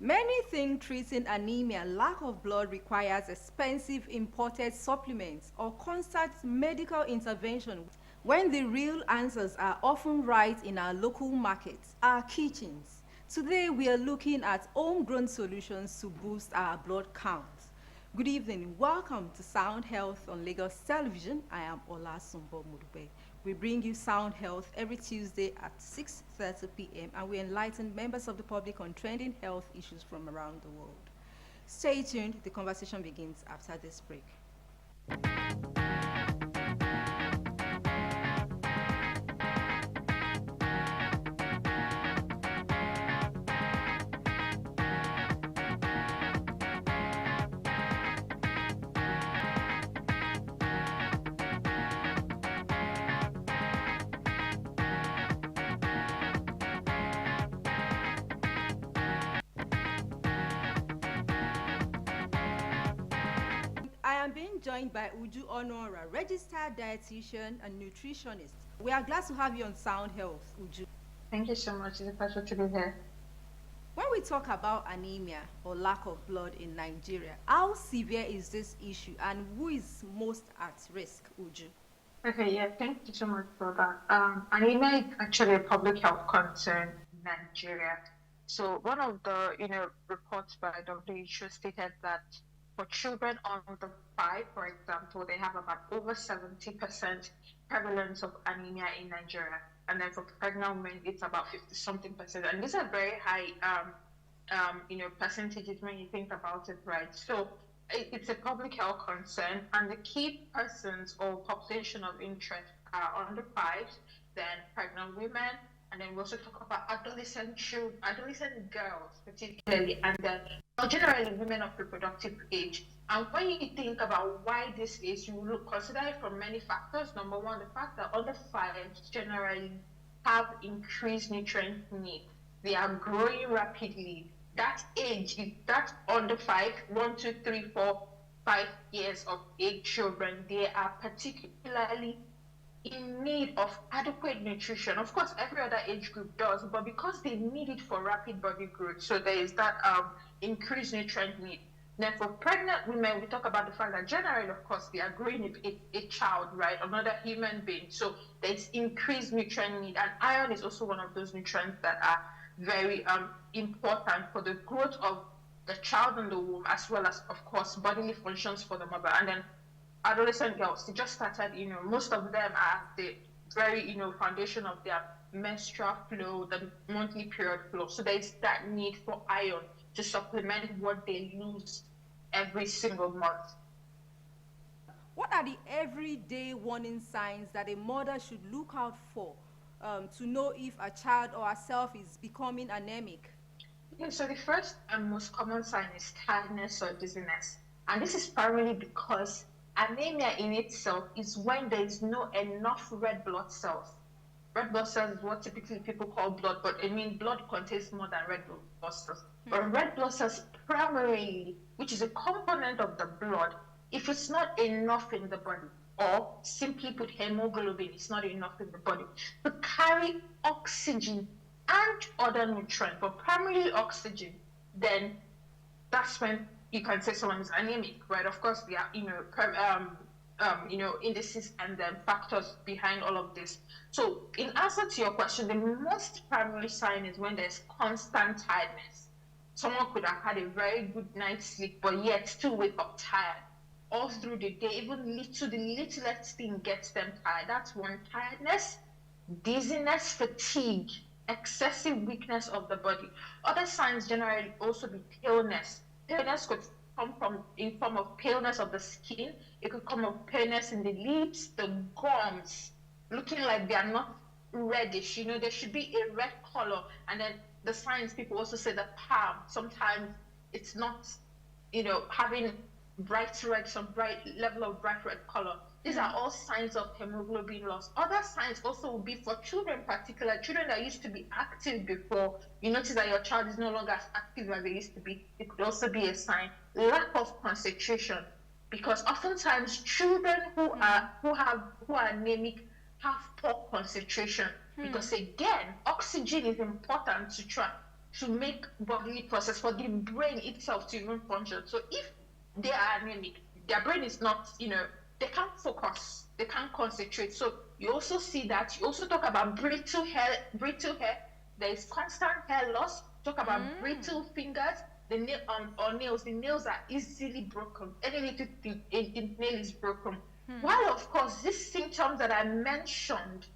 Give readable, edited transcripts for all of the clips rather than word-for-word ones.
Many think treating anemia, lack of blood, requires expensive imported supplements or constant medical intervention, when the real answers are often right in our local markets, our kitchens. Today we are looking at homegrown solutions to boost our blood count. Good evening, welcome to Sound Health on Lagos Television. I am Olasumbo Modupe. We bring you Sound Health every Tuesday at 6:30 p.m. and we enlighten members of the public on trending health issues from around the world. Stay tuned, the conversation begins after this break. I am being joined by Uju Honora, registered dietitian and nutritionist. We are glad to have you on Sound Health, Uju. Thank you so much. It's a pleasure to be here. When we talk about anemia or lack of blood in Nigeria, how severe is this issue and who is most at risk, Uju? Okay, yeah, thank you so much for that. Anemia is actually a public health concern in Nigeria. So one of the reports by WHO stated that for children under 5, for example, they have about over 70% prevalence of anemia in Nigeria, and then for pregnant women, it's about 50 something percent, and these are very high percentages when you think about it, right? So it's a public health concern, and the key persons or population of interest are under 5, then pregnant women, and then we also talk about adolescent girls particularly, and then generally women of reproductive age. And when you think about why this is, you will consider it from many factors. Number one, the fact that under 5s generally have increased nutrient need. They are growing rapidly. That age is that under 5, 1, 2, 3, 4, 5 years of age children, they are particularly in need of adequate nutrition. Of course, every other age group does, but because they need it for rapid body growth, so there is that increased nutrient need. Then for pregnant women, we talk about the fact that generally, of course, they are growing a child, right? Another human being. So there's increased nutrient need, and iron is also one of those nutrients that are very important for the growth of the child in the womb, as well as, of course, bodily functions for the mother. And then adolescent girls, they just started, most of them are the very, foundation of their menstrual flow, the monthly period flow. So there's that need for iron to supplement what they lose every single month. What are the everyday warning signs that a mother should look out for to know if a child or herself is becoming anemic? Okay, so the first and most common sign is tiredness or dizziness. And this is primarily because anemia in itself is when there is no enough red blood cells. Red blood cells is what typically people call blood, but blood contains more than red blood cells. But red blood cells primarily, which is a component of the blood, if it's not enough in the body, or simply put, hemoglobin is not enough in the body to carry oxygen and other nutrients, but primarily oxygen, then that's when you can say someone is anemic, right? Of course, there are indices and then factors behind all of this. So, in answer to your question, the most primary sign is when there's constant tiredness. Someone could have had a very good night's sleep, but yet still wake up tired all through the day. Even the littlest thing gets them tired. That's one. Tiredness, dizziness, fatigue, excessive weakness of the body. Other signs generally also be paleness. Paleness could come in form of paleness of the skin. It could come of paleness in the lips, the gums, looking like they are not reddish. There should be a red color. And then the signs, people also say the palm. Sometimes it's not, having bright red, some bright level of bright red color. These are all signs of hemoglobin loss. Other signs also will be for children, particularly children that used to be active before. You notice that your child is no longer as active as they used to be. It could also be a sign. Lack of concentration, because oftentimes children who are anemic have poor concentration. Because again, oxygen is important to try to make bodily process, for the brain itself to even function. So if they are anemic, their brain is not, they can't focus, they can't concentrate. So you also see that. You also talk about brittle hair. There is constant hair loss. Talk about brittle fingers. The nail or nails. The nails are easily broken. Any little thing, a nail is broken. While of course these symptoms that I mentioned,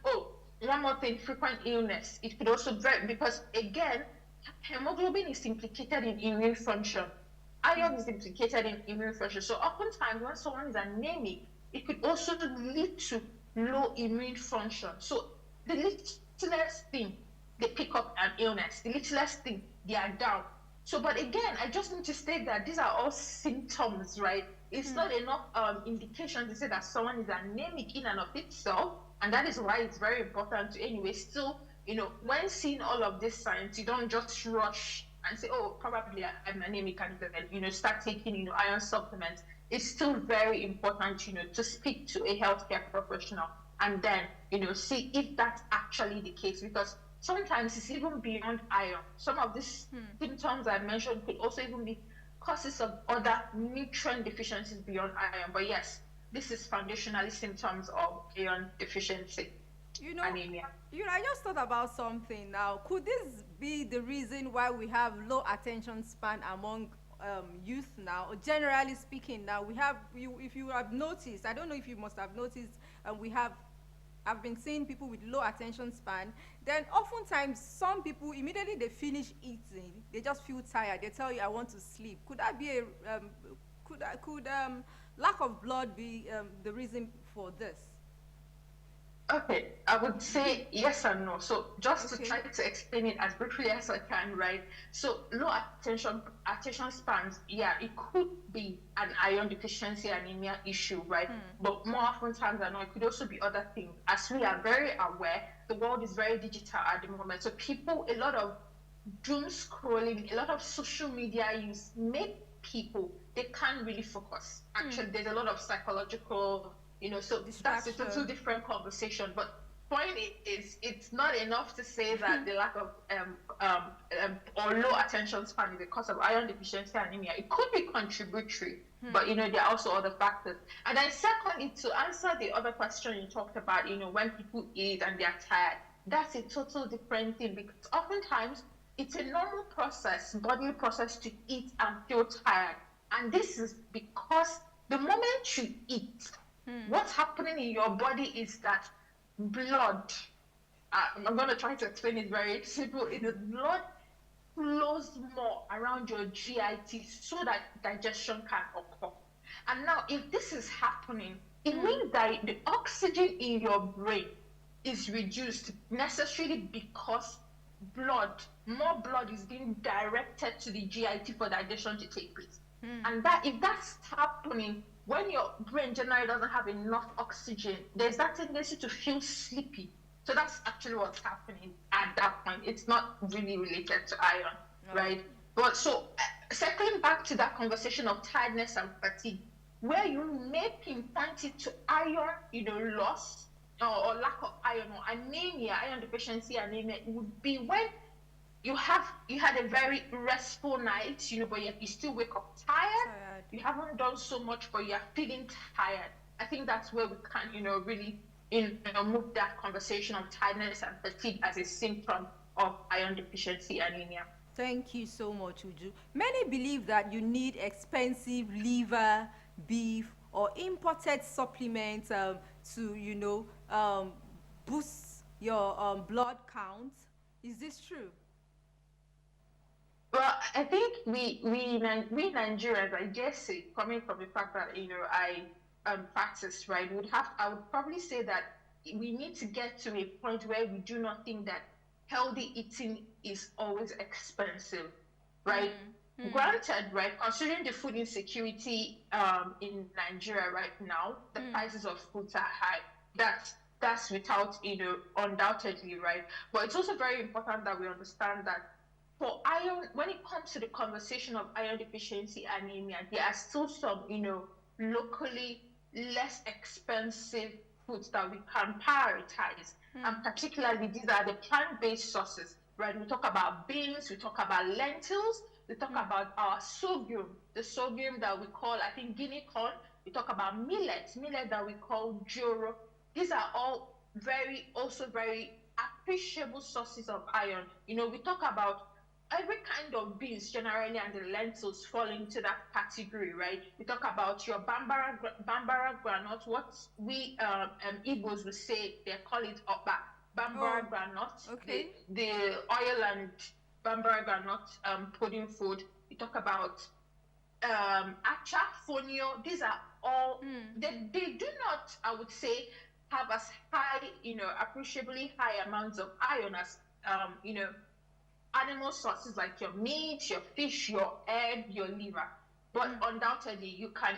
oh, one more thing, frequent illness. It could also vary because again, hemoglobin is implicated in immune function. Iron is implicated in immune function. So oftentimes when someone is anemic, it could also lead to low immune function. So the littlest thing, they pick up an illness. The littlest thing, they are down. So, but again, I just need to state that these are all symptoms, right? It's not enough indication to say that someone is anemic in and of itself, and that is why it's very important to anyway still, when seeing all of these signs, you don't just rush and say, oh, probably I'm anemic, and then, start taking, iron supplements. It's still very important, to speak to a healthcare professional and then, see if that's actually the case, because sometimes it's even beyond iron. Some of these symptoms I mentioned could also even be causes of other nutrient deficiencies beyond iron. But yes, this is foundationally symptoms of iron deficiency, You know, anemia. I just thought about something now. Could this be the reason why we have low attention span among youth now? Or generally speaking, now we have you. If you have noticed, I don't know if you must have noticed, I've been seeing people with low attention span. Then oftentimes some people immediately they finish eating, they just feel tired. They tell you, "I want to sleep." Could that be a could lack of blood be the reason for this? Okay, I would say yes and no. So just to Okay. try to explain it as briefly as I can, right? So low attention spans, yeah, it could be an iron deficiency anemia issue, right? But more often times than not, it could also be other things. As we are very aware, the world is very digital at the moment. So people, a lot of doom scrolling, a lot of social media use make people, they can't really focus. Actually, there's a lot of psychological, so that's a total Distraction. different conversation. But point is, it's not enough to say that the lack of or low attention span is a cause of iron deficiency anemia. It could be contributory, but there are also other factors. And then secondly, to answer the other question you talked about, when people eat and they're tired, that's a total different thing, because oftentimes it's a normal process, bodily process, to eat and feel tired. And this is because the moment you eat, what's happening in your body is that blood, I'm going to try to explain it very simple, is the blood flows more around your GIT so that digestion can occur. And now, if this is happening, it means that the oxygen in your brain is reduced necessarily because more blood is being directed to the GIT for digestion to take place. And that if that's happening, when your brain generally doesn't have enough oxygen, there's that tendency to feel sleepy. So that's actually what's happening at that point. It's not really related to iron, right? But so circling back to that conversation of tiredness and fatigue, where you may pinpoint it to iron, loss or lack of iron or anemia, iron deficiency anemia, it would be when you had a very restful night, but you still wake up tired. Tired. You haven't done so much, but you're feeling tired. I think that's where we can, really, move that conversation of tiredness and fatigue as a symptom of iron deficiency anemia. Thank you so much, Uju. Many believe that you need expensive liver, beef, or imported supplements to, boost your blood count. Is this true? Well, I think we Nigerians, I guess it, coming from the fact that I practice, right, I would probably say that we need to get to a point where we do not think that healthy eating is always expensive, right? Granted, right, considering the food insecurity in Nigeria right now, the prices of foods are high. That's without undoubtedly, right. But it's also very important that we understand that for iron, when it comes to the conversation of iron deficiency anemia, there are still some, locally less expensive foods that we can prioritize. And particularly, these are the plant-based sources. right? We talk about beans, we talk about lentils, we talk about our sorghum, the sorghum that we call, I think, guinea corn. We talk about millet that we call joro. These are all also very appreciable sources of iron. We talk about every kind of beans generally, and the lentils fall into that category, right? We talk about your bambara granite, what we Igbos would say, they call it oba, bambara Oh, granite, okay. the oil and bambara granite pudding food. We talk about acha, fonio. These are all, they do not, I would say, have as high, appreciably high amounts of iron as animal sources like your meat, your fish, your egg, your liver. But undoubtedly, you can,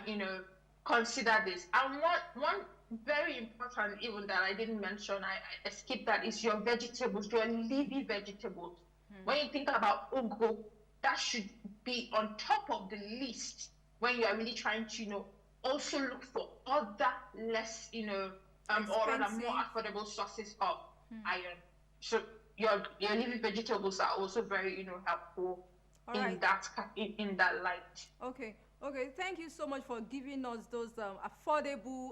consider this. And one very important, even that I didn't mention, I skipped that, is your vegetables, your leafy vegetables. When you think about ugu, that should be on top of the list when you are really trying to, also look for other less, or rather more Expensive. affordable sources of iron. So your leafy vegetables are also very, helpful All in right. that light. Okay. Okay. Thank you so much for giving us those affordable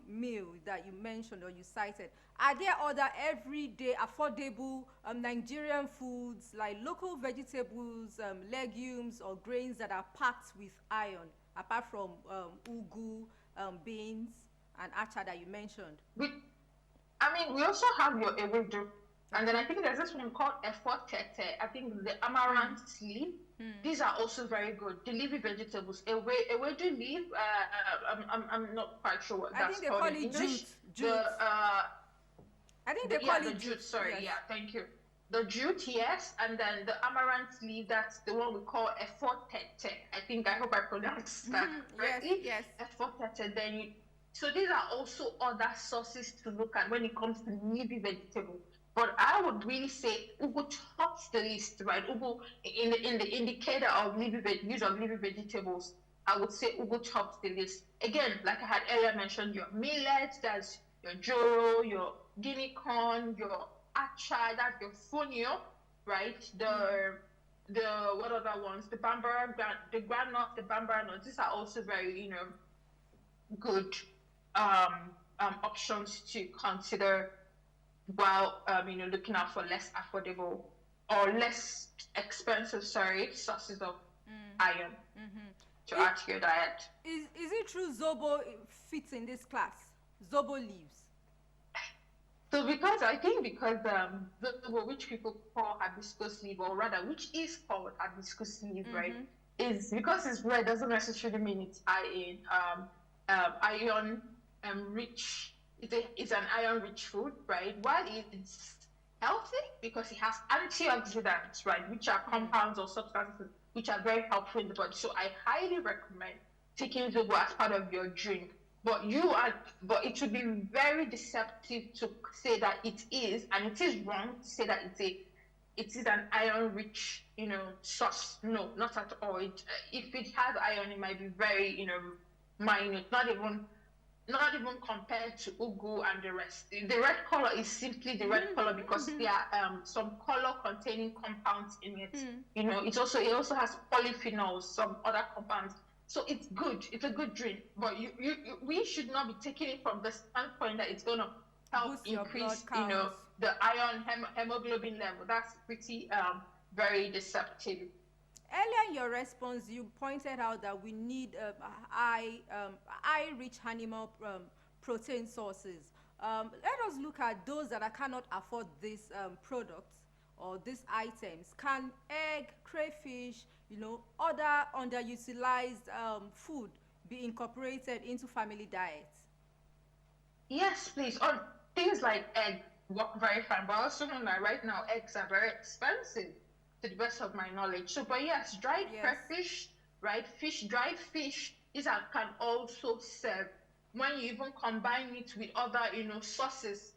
meal that you mentioned or you cited. Are there other everyday affordable Nigerian foods like local vegetables, legumes, or grains that are packed with iron, apart from ugu, beans, and acha that you mentioned? We also have your ewedu, and then I Okay. think there's this one called efotete. I think the amaranth leaf. These are also very good. The leafy vegetables. Ewedu leaf. I'm not quite sure what I that's think they called call in it English. jute. The Jute. I think they call the it jute. jute. Sorry, Yes. yeah, thank you. The jute, yes, and then the amaranth leaf. That's the one we call efotete. I hope I pronounced that Yes. correctly. Yes. Efotete. So these are also other sources to look at when it comes to leafy vegetables. But I would really say ugu tops the list, right? Ugu in the indicator of use of leafy vegetables. I would say ugu tops the list. Again, like I had earlier mentioned, your millet, that's your joro, your guinea corn, your acha, that's your fonio, right? The what other ones? The the granite, the bambara nuts. These are also very, good options to consider while looking out for less affordable or less expensive, sources of iron to It, add to your diet. is it true Zobo fits in this class? Zobo leaves. So because which people call hibiscus leaf, or rather which is called hibiscus leaf, right, is because it's red doesn't necessarily mean it's high in iron rich. It's an iron rich food, right? While it's healthy because it has antioxidants, right, which are compounds or substances which are very helpful in the body. So I highly recommend taking zobo as part of your drink. But it would be very deceptive to say that it is, and it is wrong to say that it is an iron rich, source. No, not at all. If it has iron, it might be very, minute, not even compared to ugu and the rest. The red color is simply the red color because there are some color containing compounds in it. It also has polyphenols, some other compounds. So it's good. It's a good drink, but we should not be taking it from the standpoint that it's going to help Boost your blood increase, counts. the iron hemoglobin level. That's pretty very deceptive. Earlier in your response, you pointed out that we need high-rich animal protein sources. Let us look at those that cannot afford these products or these items. Can egg, crayfish, other underutilized food be incorporated into family diets? Yes, please. On things like egg work very fine, but also know that right now eggs are very expensive, to the best of my knowledge. So, but yes, dried Yes. crayfish, right? Dried fish, can also serve when you even combine it with other, sauces.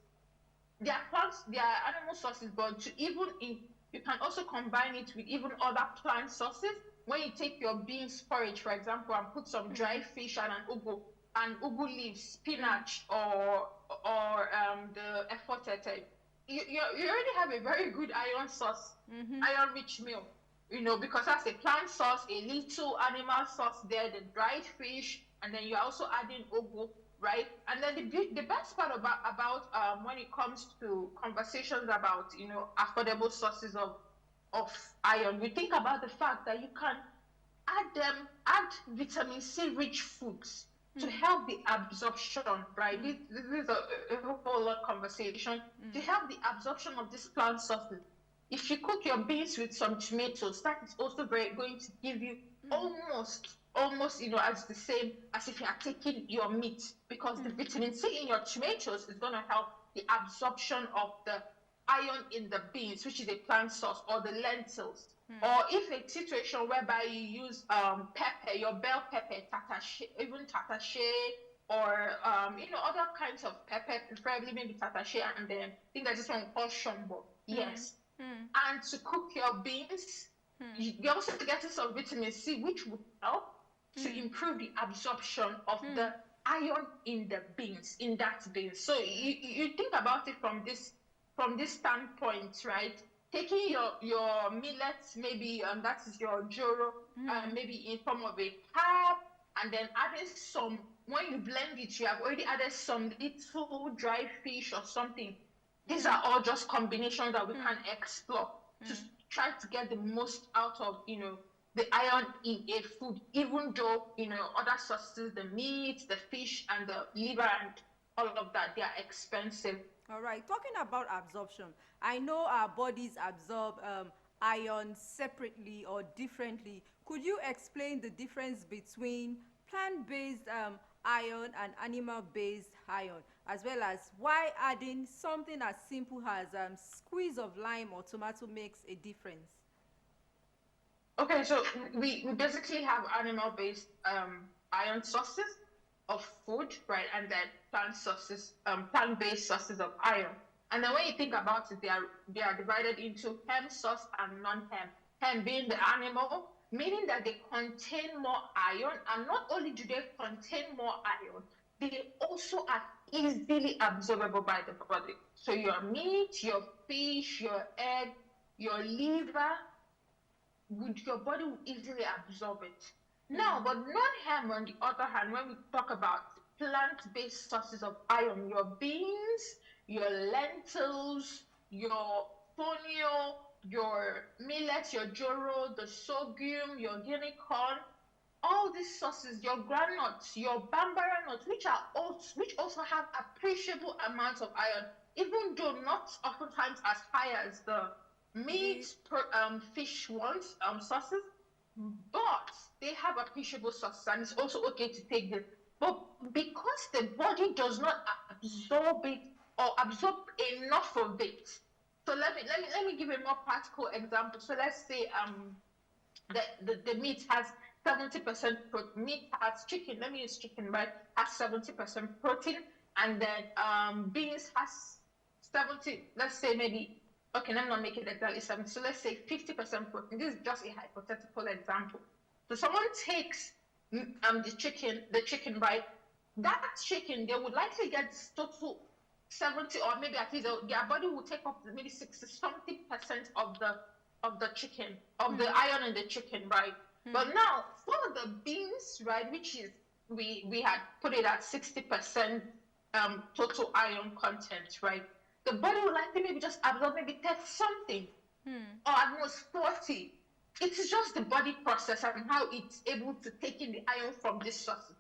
They are plants, they are animal sources, but you can also combine it with even other plant sources. When you take your beans porridge, for example, and put some dried fish and an ugu leaves, spinach, or the efotete, you already have a very good iron source, iron-rich meal, because that's a plant source, a little animal source there, the dried fish, and then you're also adding ugu, right? And then the best part about when it comes to conversations about affordable sources of iron, we think about the fact that you can add vitamin C rich foods to help the absorption, right? This is a whole lot conversation to help the absorption of this plant sources. If you cook your beans with some tomatoes, that is also going to give you almost as the same as if you are taking your meat, because the vitamin C in your tomatoes is going to help the absorption of the iron in the beans, which is a plant source, or the lentils. Or if a situation whereby you use pepper, your bell pepper, tatache, even tatache, or other kinds of pepper, preferably maybe tatache, and then I think there's this one called shumbo. Yes. And to cook your beans, you're also getting some vitamin C, which will help to improve the absorption of the iron in the beans, in that beans. So you think about it from this standpoint, right? Taking your millets, maybe that is your joro, maybe in form of a carb, and then adding some. When you blend it, you have already added some little dry fish or something. These are all just combinations that we can explore to try to get the most out of the iron in a food, even though other sources, the meat, the fish, and the liver, and all of that, they are expensive. All right, talking about absorption, I know our bodies absorb iron separately or differently. Could you explain the difference between plant-based iron and animal-based iron, as well as why adding something as simple as squeeze of lime or tomato makes a difference? Okay, so we basically have animal-based iron sources of food, right? And then plant-based sources of iron. And then when you think about it, they are divided into hem source and non-hem. Hem being the animal, meaning that they contain more iron, and not only do they contain more iron, they also are easily absorbable by the body. So your meat, your fish, your egg, your liver, your body will easily absorb it. Now, but non-hem, on the other hand, when we talk about plant-based sources of iron, your beans, your lentils, your fonio, your millet, your joro, the sorghum, your guinea corn, all these sources, your groundnuts, your bambara nuts, which also have appreciable amounts of iron, even though not oftentimes as high as the meat, fish ones, sources, but they have appreciable sources, and it's also okay to take them. But because the body does not absorb it or absorb enough of it, so let me give a more practical example. So let's say the meat has 70% protein. Meat has chicken. Let me use chicken, right? Has 70% protein, and then beans has 70. Let's say maybe. Okay, let me not make it exactly 70. So let's say 50% protein. This is just a hypothetical example. So someone takes the chicken, right? That chicken, they would likely get total 70, or maybe at least their body will take up maybe 60-something% of the chicken, of the iron in the chicken, right? But now for the beans, right, which is we had put it at 60% total iron content, right? The body will likely maybe just absorb maybe 30 something, or at most 40. It's just the body process and how it's able to take in the iron from this source.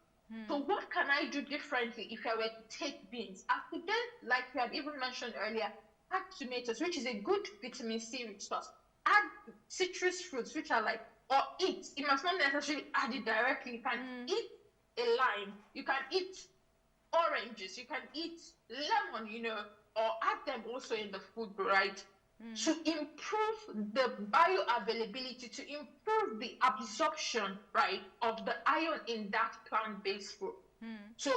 So what can I do differently if I were to take beans? I could then, like you had even mentioned earlier, add tomatoes, which is a good vitamin C rich source. Add citrus fruits, which are like, or eat. You must not necessarily add it directly. You can eat a lime. You can eat oranges. You can eat lemon, or add them also in the food, right? To improve the bioavailability, to improve the absorption, right, of the iron in that plant-based food. So,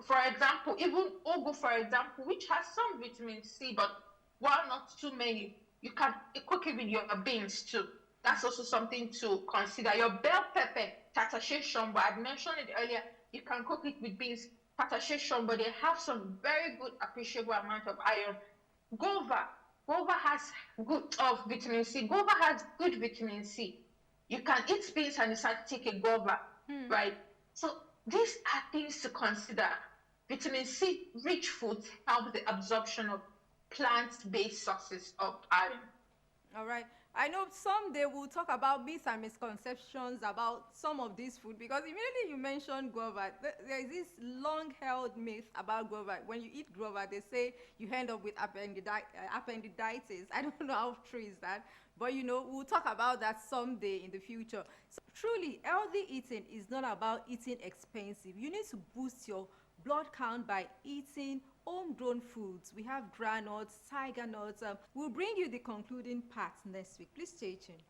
for example, even ugu, for example, which has some vitamin C, but while not too many, you can cook it with your beans too. That's also something to consider. Your bell pepper, tatache shumbo, I mentioned it earlier, you can cook it with beans. Tatache shumbo, they have some very good appreciable amount of iron. Guava. Guava has good of vitamin C. Guava has good vitamin C. You can eat beans and decide to take a guava, right? So these are things to consider. Vitamin C rich foods help the absorption of plant-based sources of iron. All right. I know someday we'll talk about myths and misconceptions about some of this food, because immediately you mentioned guava, there is this long-held myth about guava. When you eat guava, they say you end up with appendicitis. I don't know how true is that, but we'll talk about that someday in the future. So truly, healthy eating is not about eating expensive. You need to boost your blood count by eating homegrown foods. We have granules, tiger nuts. We'll bring you the concluding part next week. Please stay tuned.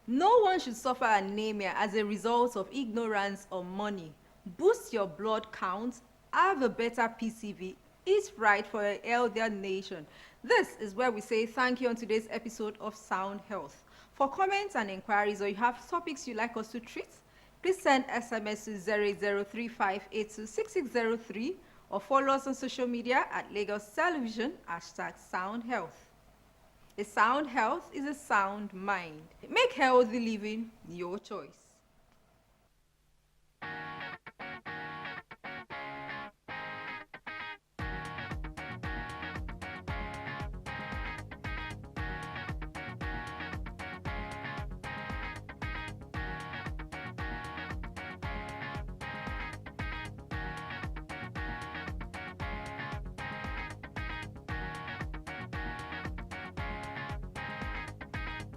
No one should suffer anemia as a result of ignorance or money. Boost your blood count, have a better PCV, eat right for a healthier nation. This is where we say thank you on today's episode of Sound Health. For comments and inquiries, or you have topics you'd like us to treat, please send SMS to 08035826603 or follow us on social media at Lagos Television, #Sound Health. A sound health is a sound mind. Make healthy living your choice.